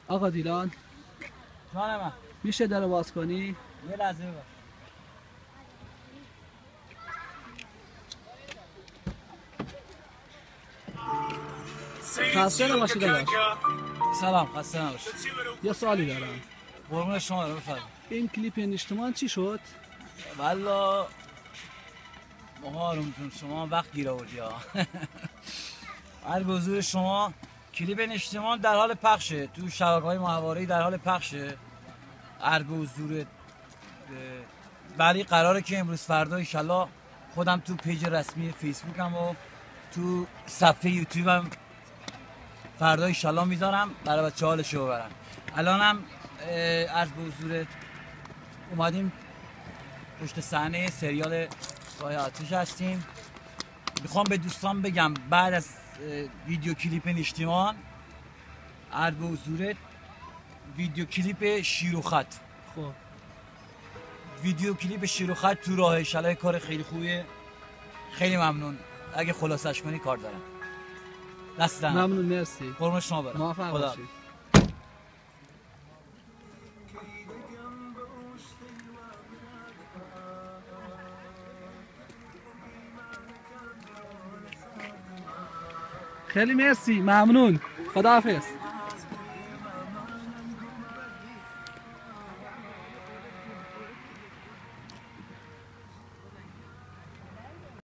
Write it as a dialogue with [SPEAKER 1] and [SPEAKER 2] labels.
[SPEAKER 1] آقا دیلان
[SPEAKER 2] جانم
[SPEAKER 1] میشه در باز کنی؟
[SPEAKER 2] یه لحظه ببر.
[SPEAKER 1] خسته نباشی داداش.
[SPEAKER 2] سلام خسته نباشی.
[SPEAKER 1] یه سوالی دارم.
[SPEAKER 2] قربون شما بفرمایید.
[SPEAKER 1] این کلیپ انشتمان چی شد؟
[SPEAKER 2] والا مهارم جون شما وقت گیر آوردی ها. هر به حضور شما کلیپ انشتمان در حال پخشه تو شبکه‌های محواره‌ای در حال پخشه. هر به حضور ولی قراره که امروز فردا ان شاءالله خودم تو پیج رسمی فیسبوکم و تو صفحه یوتیوبم فردا ان شاءالله میذارم برای بچه حالشو ببرن. الانم عرض به حضور اومدیم پشت صحنه سریال راه آتش هستیم. میخوام به دوستان بگم بعد از ویدیو کلیپ نشتیمان عرض به حضور ویدیو کلیپ شیر و خط.
[SPEAKER 1] خب
[SPEAKER 2] ویدیو کلیپ شیر و خط تو راه ان شاءالله کار خیلی خوبیه. خیلی ممنون. اگه خلاصش کنی کار دارم. دست دارم.
[SPEAKER 1] ممنون مرسی.
[SPEAKER 2] قربون شما برم.
[SPEAKER 1] موفق
[SPEAKER 2] خدا.
[SPEAKER 1] باشید. خیلی مرسی ممنون. خداحافظ.